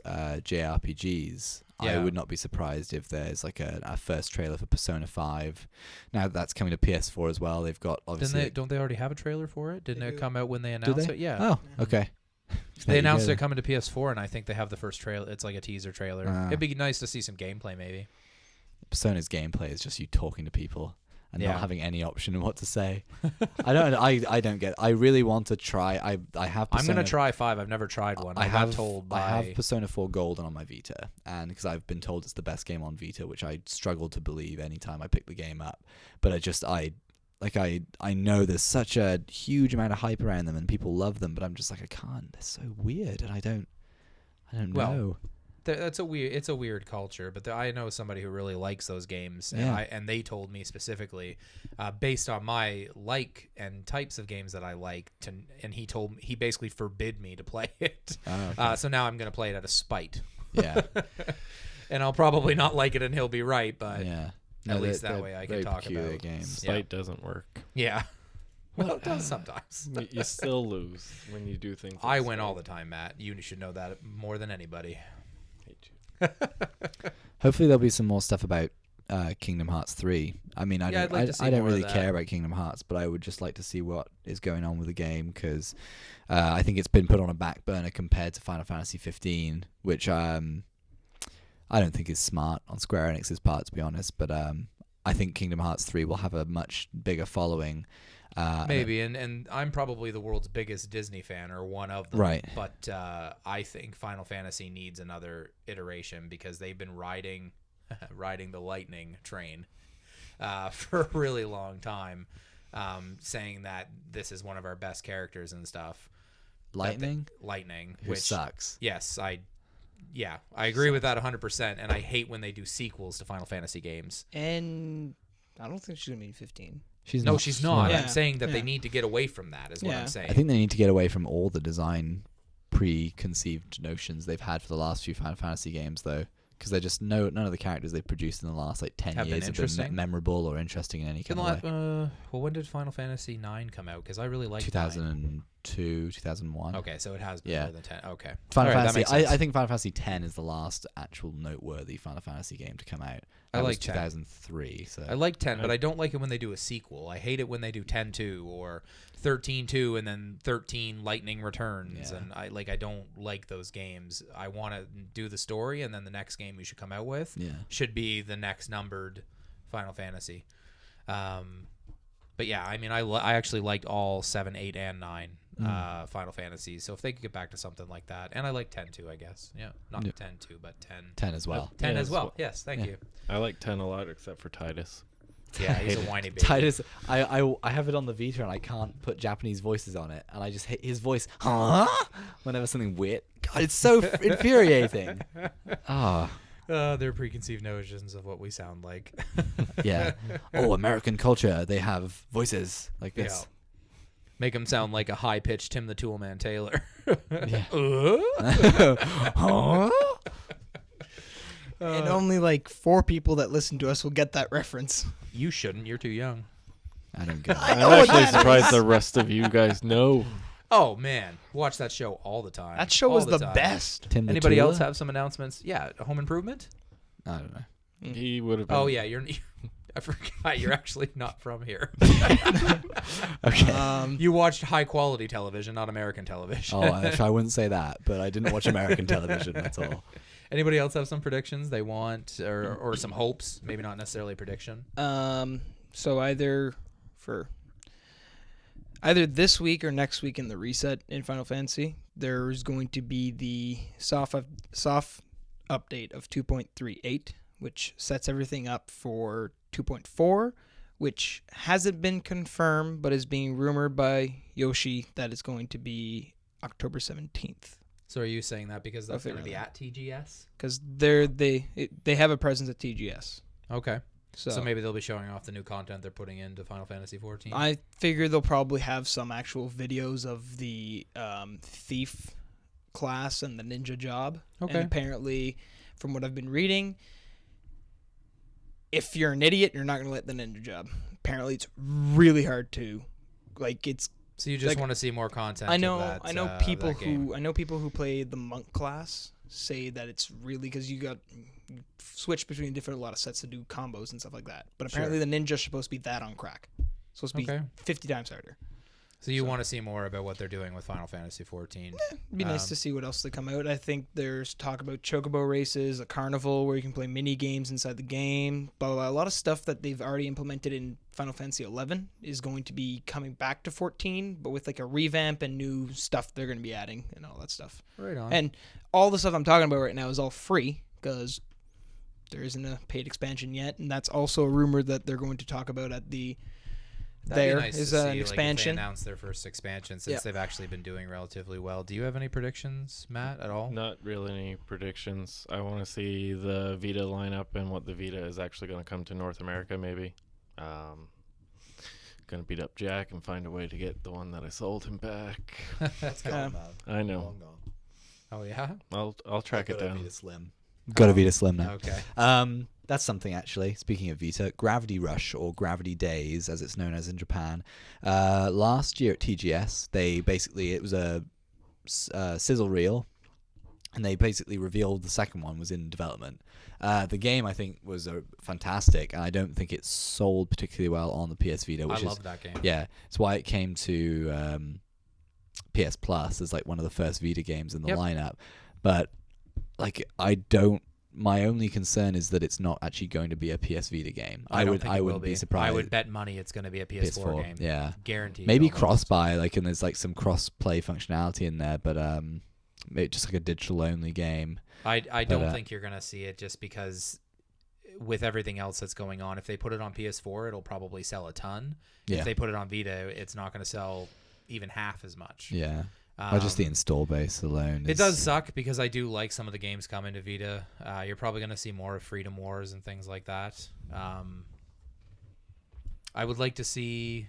JRPGs. I Yeah. would not be surprised if there's like a first trailer for Persona 5. Now that's coming to PS4 as well. They've got obviously. Don't they already have a trailer for it? Didn't They it do. come out when they Do announced they? it? Yeah. Oh, okay. They announced it coming to PS4, and I think they have the first trailer. It's like a teaser trailer. Ah. It'd be nice to see some gameplay, maybe. Persona's gameplay is just you talking to people and Yeah. not having any option in what to say. I don't get. I really want to try. I have. I'm Persona, gonna try 5. I've never tried one. I got told by. I have Persona 4 Gold on my Vita, and because I've been told it's the best game on Vita, which I struggle to believe anytime I pick the game up. But I know there's such a huge amount of hype around them, and people love them. But I'm just like, I can't. They're so weird, and I don't Well, know. It's a weird culture, but I know somebody who really likes those games, Yeah. and they told me specifically, based on my like and types of games that I like, and he basically forbid me to play it. Oh, okay. So now I'm gonna play it out of spite, Yeah, and I'll probably not like it, and he'll be right, but yeah. at least they're- that way I they're can very talk peculiar about games. Spite doesn't work. yeah. Well, it does sometimes. You still lose when you do things. I win all the time, Matt. You should know that more than anybody. Hate you. Hopefully there'll be some more stuff about Kingdom Hearts 3. I mean, Yeah, I'd like to see I don't more of really that. care about Kingdom Hearts, but I would just like to see what is going on with the game because I think it's been put on a back burner compared to Final Fantasy 15, which I don't think is smart on Square Enix's part, to be honest. But I think Kingdom Hearts 3 will have a much bigger following. Maybe, and I'm probably the world's biggest Disney fan, or one of them. Right. But I think Final Fantasy needs another iteration because they've been riding the lightning train for a really long time. saying that this is one of our best characters and stuff. Lightning, Lightning, who which sucks. yes, I agree with that 100%, and I hate when they do sequels to Final Fantasy games. And I don't think she's gonna be in 15. She's No, not. she's not. Yeah. I'm saying that they Yeah. need to get away from that. Is what Yeah. I'm saying. I think they need to get away from all the design preconceived notions they've had for the last few Final Fantasy games, though, because they're just none of the characters they've produced in the last like 10 Have been years have been interesting. memorable or interesting in any kind of way. Well, when did Final Fantasy 9 come out? Because I really liked 2002, 2001. 9. Okay, so it has been Yeah. more than 10. Okay. Final All right, that Fantasy. makes sense. I think Final Fantasy 10 is the last actual noteworthy Final Fantasy game to come out. I That was like 10. 2003. So I like 10, but I don't like it when they do a sequel. I hate it when they do 10-2 or 13-2 and then 13 Lightning Returns. Yeah. And I don't like those games. I want to do the story, and then the next game we should come out with yeah. should be the next numbered Final Fantasy. But yeah, I mean, I actually liked all 7, 8, and 9 Final Fantasies. So if they could get back to something like that, and I like 10 too, I guess. Yeah, not Yeah. 10-2, but 10. 10 as well. 10 Yeah, as as well. well. Yes, thank Yeah. you. I like 10 a lot, except for Titus. Yeah, he's a whiny baby. Titus, I have it on the Vita and I can't put Japanese voices on it, and I just hit his voice, huh? Whenever something weird. God, it's so infuriating. Ah, They're preconceived notions of what we sound like. yeah. Oh, American culture, they have voices like Yeah. this. Make him sound like a high-pitched Tim the Toolman Taylor. Yeah. Uh? Huh? And only like 4 people that listen to us will get that reference. You shouldn't. You're too young. I don't get it. I I'm know what actually that surprised is. the rest of you guys know. Oh, man. Watch that show all the time. That show All was the time. best. Tim the Anybody else Tooler? have some announcements? Yeah, Home Improvement? I don't know. He would have been. Oh, yeah. I forgot you're actually not from here. Okay. You watched high-quality television, not American television. I wouldn't say that, but I didn't watch American television. That's all. Anybody else have some predictions they want or some hopes? Maybe not necessarily a prediction. So either this week or next week in the reset in Final Fantasy, there's going to be the soft update of 2.38, which sets everything up for 2.4, which hasn't been confirmed but is being rumored by Yoshi that it's going to be October 17th. So are you saying that because that's Okay, going to be no. at TGS? Because they have a presence at TGS. Okay. So, So maybe they'll be showing off the new content they're putting into Final Fantasy 14. I figure they'll probably have some actual videos of the thief class and the ninja job. Okay. And apparently, from what I've been reading, if you're an idiot, you're not going to let the ninja job. Apparently, it's really hard to, it's. So you just like, want to see more content. I know. Of that, I know of people that game. who play the monk class say that it's really because you switch between a lot of sets to do combos and stuff like that. But apparently, the ninja's supposed to be that on crack. Supposed to be Okay. 50 times harder. So you want to see more about what they're doing with Final Fantasy 14. It'd be nice to see what else they come out. I think there's talk about chocobo races, a carnival where you can play mini games inside the game. Blah, blah, blah. A lot of stuff that they've already implemented in Final Fantasy 11 is going to be coming back to 14, but with a revamp and new stuff they're going to be adding and all that stuff. Right on. And all the stuff I'm talking about right now is all free because there isn't a paid expansion yet, and that's also a rumor that they're going to talk about at the. That'd be nice is to an see, expansion. If they announce their first expansion since Yeah. they've actually been doing relatively well. Do you have any predictions, Matt, at all? Not really any predictions. I want to see the Vita lineup and what the Vita is actually going to come to North America, maybe. Going to beat up Jack and find a way to get the one that I sold him back. That's gone, I know. Oh, yeah? I'll track it down. Got a Vita Slim now. Okay. That's something actually. Speaking of Vita, Gravity Rush or Gravity Days, as it's known as in Japan. Last year at TGS, it was a sizzle reel, and they basically revealed the second one was in development. The game I think was fantastic, and I don't think it sold particularly well on the PS Vita. Which I love that game. Yeah, it's why it came to PS Plus as one of the first Vita games in the Yep. lineup. But my only concern is that it's not actually going to be a PS Vita game. I don't think it will wouldn't be surprised. I would bet money it's going to be a PS4 game. Yeah. Guaranteed. Maybe almost. cross-buy, and there's some cross-play functionality in there, but maybe just a digital-only game. I don't but, think you're going to see it just because with everything else that's going on, if they put it on PS4, it'll probably sell a ton. Yeah. If they put it on Vita, it's not going to sell even half as much. Yeah. Or just the install base alone. It does suck because I do like some of the games coming to Vita. You're probably going to see more of Freedom Wars and things like that. I would like to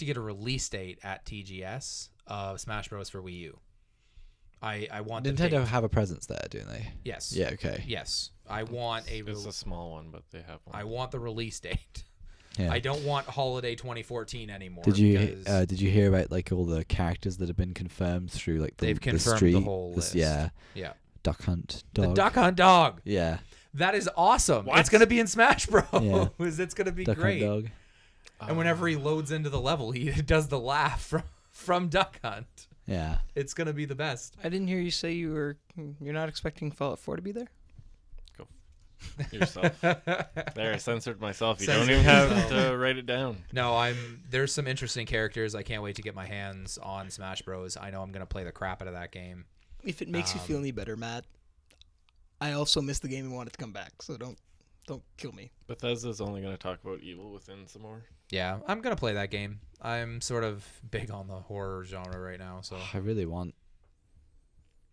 get a release date at TGS of Smash Bros. For Wii U. I want Nintendo have a presence there, don't they? Yes. Yeah. Okay. Yes. I want It's a small one, but they have one. I want the release date. Yeah. I don't want holiday 2014 anymore. Did you because did you hear about like all the characters that have been confirmed through like they've the confirmed street? the whole list. Yeah. Yeah. Duck Hunt dog. The Duck Hunt dog. Yeah. That is awesome. What? It's going to be in Smash Bros. Yeah. It's going to be Duck great. Hunt dog. And whenever he loads into the level, he does the laugh from Duck Hunt. Yeah. It's going to be the best. I didn't hear you say you're not expecting Fallout 4 to be there. Yourself. There, I censored myself. You Censored don't even have yourself. to write it down. No, there's some interesting characters. I can't wait to get my hands on Smash Bros. I know I'm going to play the crap out of that game. If it makes you feel any better, Matt, I also missed the game and want it to come back. So don't kill me. Bethesda's only going to talk about Evil Within some more. Yeah, I'm going to play that game. I'm sort of big on the horror genre right now, so I really want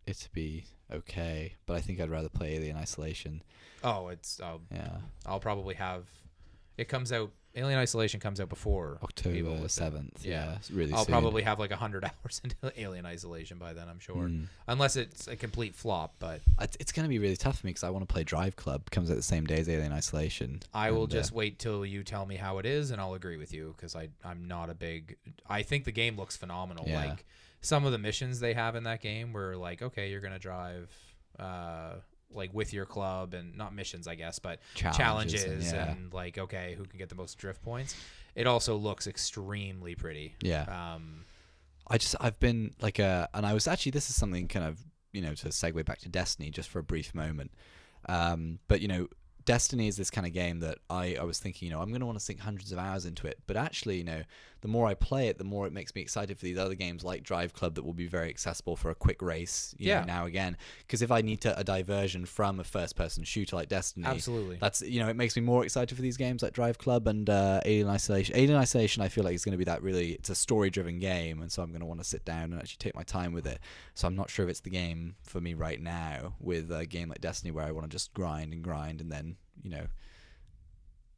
it to be okay, but I think I'd rather play Alien Isolation. yeah. I'll probably have it comes out. Alien Isolation comes out before October Evil Within. 7th. Yeah. Yeah, it's really I'll soon. probably have like 100 hours into Alien Isolation by then, I'm sure. Unless it's a complete flop, but It's going to be really tough for me because I want to play Drive Club. Comes out the same day as Alien Isolation. I will And, just wait till you tell me how it is, and I'll agree with you because I'm not a big. I think the game looks phenomenal. Yeah. Like some of the missions they have in that game, were like, okay, you're gonna drive, like with your club, and not missions, I guess, but challenges and, yeah. and like, okay, who can get the most drift points. It also looks extremely pretty. Yeah. I've been like and I was actually, this is something kind of, to segue back to Destiny just for a brief moment. But Destiny is this kind of game that I was thinking, I'm going to want to sink hundreds of hours into it. But actually, the more I play it, the more it makes me excited for these other games like Drive Club that will be very accessible for a quick race, now again. Because if I need a diversion from a first-person shooter like Destiny, Absolutely. that's it makes me more excited for these games like Drive Club and Alien Isolation. Alien Isolation, I feel like is going to be that really. It's a story-driven game, and so I'm going to want to sit down and actually take my time with it. So I'm not sure if it's the game for me right now with a game like Destiny where I want to just grind and then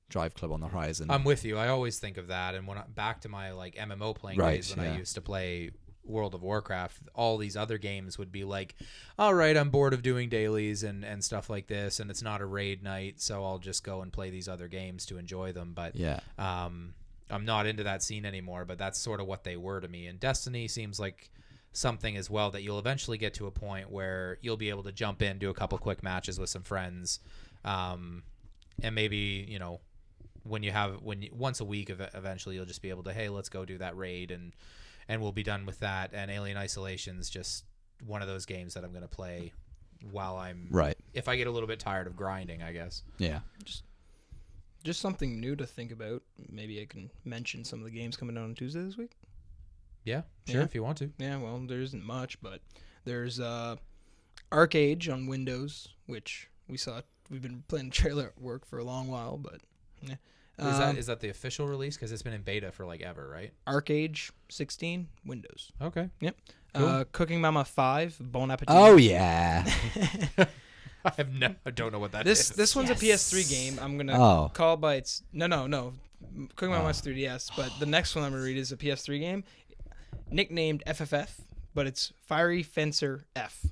Drive Club on the horizon. I'm with you. I always think of that, and when back to my like MMO playing days when I used to play World of Warcraft, all these other games would be like, all right, I'm bored of doing dailies and stuff like this, and it's not a raid night, so I'll just go and play these other games to enjoy them. But I'm not into that scene anymore, but that's sort of what they were to me. And Destiny seems like something as well that you'll eventually get to a point where you'll be able to jump in, do a couple quick matches with some friends, and maybe once a week eventually you'll just be able to, hey, let's go do that raid, and we'll be done with that. And Alien Isolation's just one of those games that I'm going to play while I'm if I get a little bit tired of grinding, I guess. Yeah. Just something new to think about. Maybe I can mention some of the games coming out on Tuesday this week. Yeah, sure, Yeah. if you want to. Yeah, well, there isn't much, but there's Arcade on Windows, which we've been playing trailer at work for a long while, but yeah. Is that the official release? Because it's been in beta for like ever, right? Arcade 16 Windows. Okay. Yep. Cool. Cooking Mama 5 Bon Appetit. Oh yeah. I don't know what that This is. this one's a PS3 game. I'm gonna call by its no. Cooking Mama's 3DS, but the next one I'm gonna read is a PS3 game, nicknamed FFF, but it's Fiery Fencer F.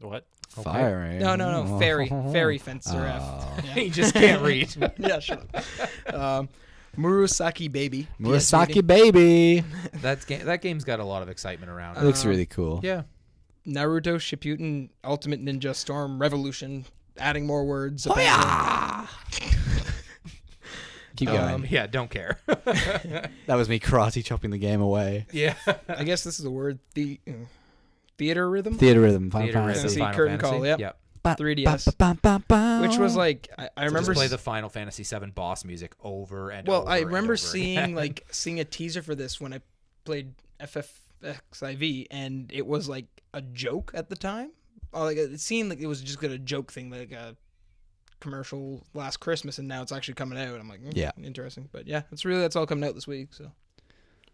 What? Fire. No, Fairy Fencer F. Yeah. You just can't read. Yeah, shut up. Murasaki Baby. Murasaki Baby. That game's got a lot of excitement around It it. looks really cool. Yeah. Naruto Shippuden Ultimate Ninja Storm Revolution. Adding more words. Keep going. Yeah, don't care. That was me karate chopping the game away. Yeah. I guess this is a word. Theater Rhythm. Theater Rhythm. Final Theater Fantasy. Rhythm, Final Curtain Fantasy. Call, yep. Yep. 3DS. Which was like I So remember just play the Final Fantasy VII boss music over and over. well, I and remember over seeing again. seeing a teaser for this when I played FFXIV, and it was like a joke at the time. Like it seemed like it was just a joke thing, like a commercial last Christmas, and now it's actually coming out. I'm like, Yeah. interesting. But yeah, that's all coming out this week. So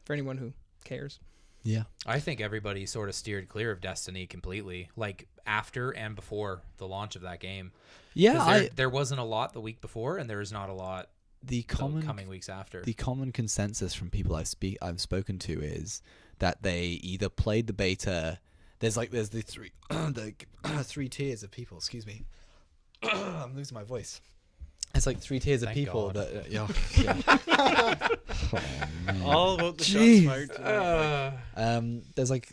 for anyone who cares. Yeah. I think everybody sort of steered clear of Destiny completely, like after and before the launch of that game. Yeah, 'Cause there wasn't a lot the week before, and there is not a lot the the common coming weeks after. the common consensus from people I've spoken to is that they either played the beta. There's the three three tiers of people. Excuse me, I'm losing my voice. It's like three tiers of Thank people God. that yeah. Oh, man. All about the Jeez. shots fired. There's like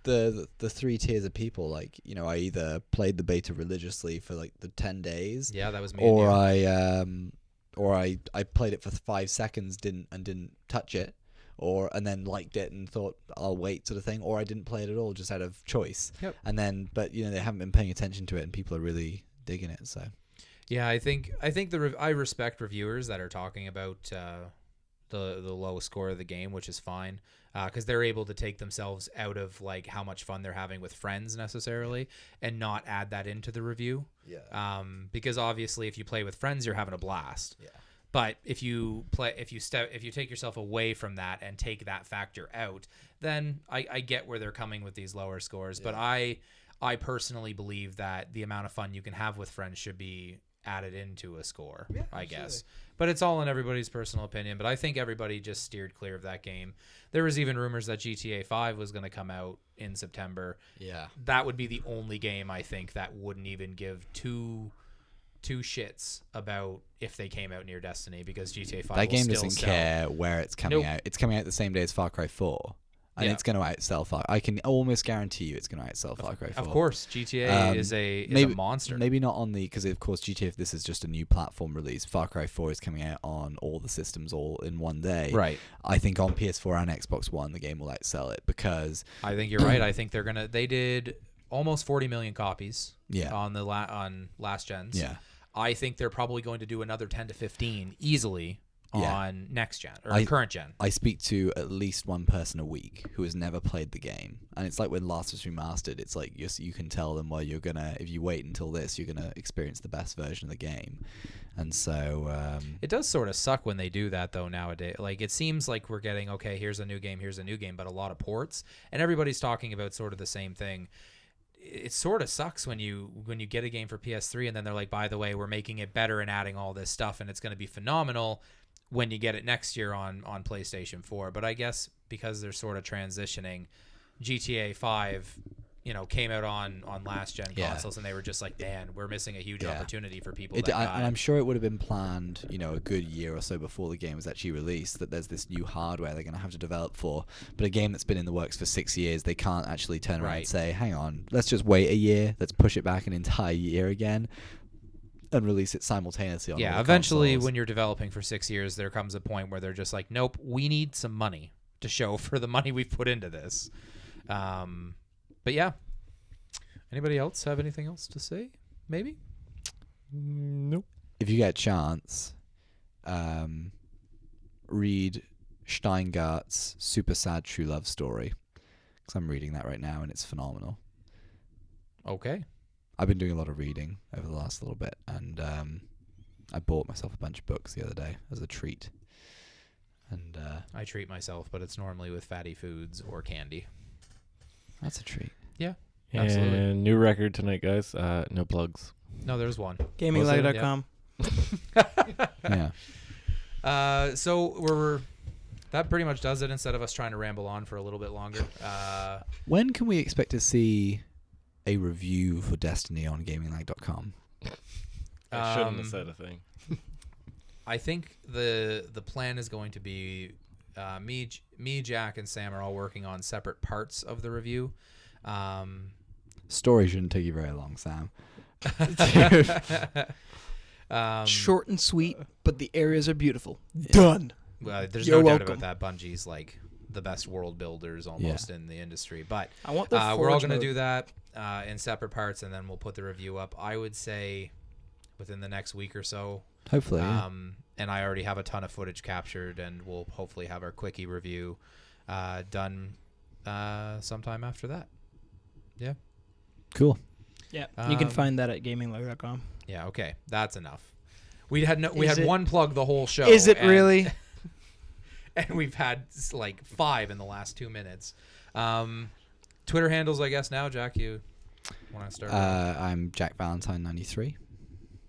the three tiers of people. Like, you know, I either played the beta religiously for like the 10 days, Yeah, that was me. or and I played it for 5 seconds, didn't touch it, and then liked it and thought I'll wait, sort of thing, or I didn't play it at all just out of choice. Yep. And then, but you know, they haven't been paying attention to it, and people are really digging it. So Yeah, I think I respect reviewers that are talking about the lowest score of the game, which is fine, because they're able to take themselves out of like how much fun they're having with friends necessarily, and not add that into the review. yeah, Because obviously, if you play with friends, you're having a blast. yeah, But if you take yourself away from that and take that factor out, then I get where they're coming with these lower scores. But I personally believe that the amount of fun you can have with friends should be added into a score, I guess. But it's all in everybody's personal opinion. But I think everybody just steered clear of that game. There was even rumors that GTA 5 was going to come out in September. yeah. That would be the only game, I think, that wouldn't even give two shits about if they came out near Destiny, because GTA 5 That will game still doesn't sell. care where it's coming Nope. out. It's coming out the same day as Far Cry 4. And Yeah. it's going to outsell Far. I can almost guarantee you it's going to outsell Far Cry 4. Of course, GTA is a monster. Maybe not on the, because of course GTA, this is just a new platform release. Far Cry 4 is coming out on all the systems all in one day. Right. I think on PS4 and Xbox One the game will outsell it because I think you're right. I think they did almost 40 million copies Yeah. on the on last gens. yeah. I think they're probably going to do another 10 to 15 easily Yeah. on next gen or I- current gen. I speak to at least one person a week who has never played the game, and it's like when Last was remastered. It's like you can tell them, well, if you wait until this, you're gonna experience the best version of the game, and so It does sort of suck when they do that, though, nowadays. Like, it seems like we're getting, okay, here's a new game, but a lot of ports, and everybody's talking about sort of the same thing. It sort of sucks when you get a game for PS3 and then they're like, by the way, we're making it better and adding all this stuff, and it's going to be phenomenal when you get it next year on PlayStation 4. But I guess because they're sort of transitioning, GTA 5, came out on last gen Yeah. consoles, and they were just like, man, we're missing a huge Yeah. opportunity for people and that got I'm it. sure it would have been planned, a good year or so before the game was actually released, that there's this new hardware they're going to have to develop for. But a game that's been in the works for 6 years, they can't actually turn around and Right. say, hang on, let's just wait a year, let's push it back an entire year again, and release it simultaneously on all Yeah, the eventually, consoles. when you're developing for 6 years, there comes a point where they're just like, nope, we need some money to show for the money we've put into this. But yeah. Anybody else have anything else to say? Maybe? Nope. If you get a chance, read Steingart's Super Sad True Love Story, because I'm reading that right now and it's phenomenal. Okay. I've been doing a lot of reading over the last little bit, and I bought myself a bunch of books the other day as a treat. And I treat myself, but it's normally with fatty foods or candy. that's a treat. Absolutely. And new record tonight, guys. No plugs. No, there's one. GamingLag.com. Yeah. So that pretty much does it, instead of us trying to ramble on for a little bit longer. When can we expect to see a review for Destiny on GamingLag.com? I shouldn't Um, have said a thing. I think the plan is going to be me, Jack, and Sam are all working on separate parts of the review. Story shouldn't take you very long, Sam. Short and sweet, but the areas are beautiful. Done. Well, there's You're no doubt welcome. about that. Bungie's like the best world builders almost in the industry. But I want the we're all forge going to mode. do that in separate parts, and then we'll put the review up, I would say, within the next week or so. Hopefully. Yeah. And I already have a ton of footage captured, and we'll hopefully have our quickie review done sometime after that. Yeah. Cool. Yeah, you can Um, find that at gaminglagg.com. Yeah, okay, that's enough. We had Is it- one plug the whole show. Is it and- really? And we've had like 5 in the last 2 minutes. Twitter handles, I guess now, Jack. You want to start? I'm Jack Valentine 93.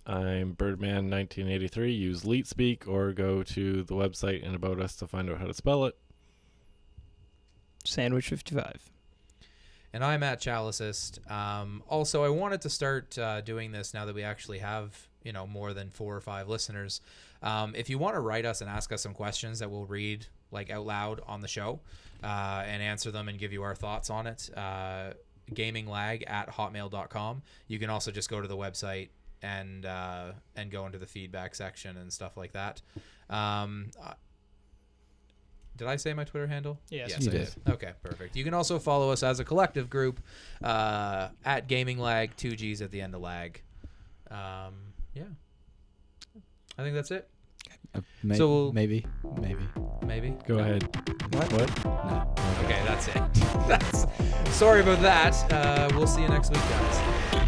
I'm Birdman1983. Use LeetSpeak or go to the website and About Us to find out how to spell it. Sandwich 55. And I'm at Chalicist. Also, I wanted to start doing this now that we actually have, more than 4 or 5 listeners. If you want to write us and ask us some questions that we'll read like out loud on the show and answer them and give you our thoughts on it, gaminglag@hotmail.com. You can also just go to the website and go into the feedback section and stuff like that. Did I say my Twitter handle? Yes, you I did. Okay, perfect. You can also follow us as a collective group at Gaming Lag, 2 G's at the end of lag. Yeah. I think that's it. So- Maybe. Maybe. Go ahead. What? No. Okay, that's it. Sorry about that. We'll see you next week, guys.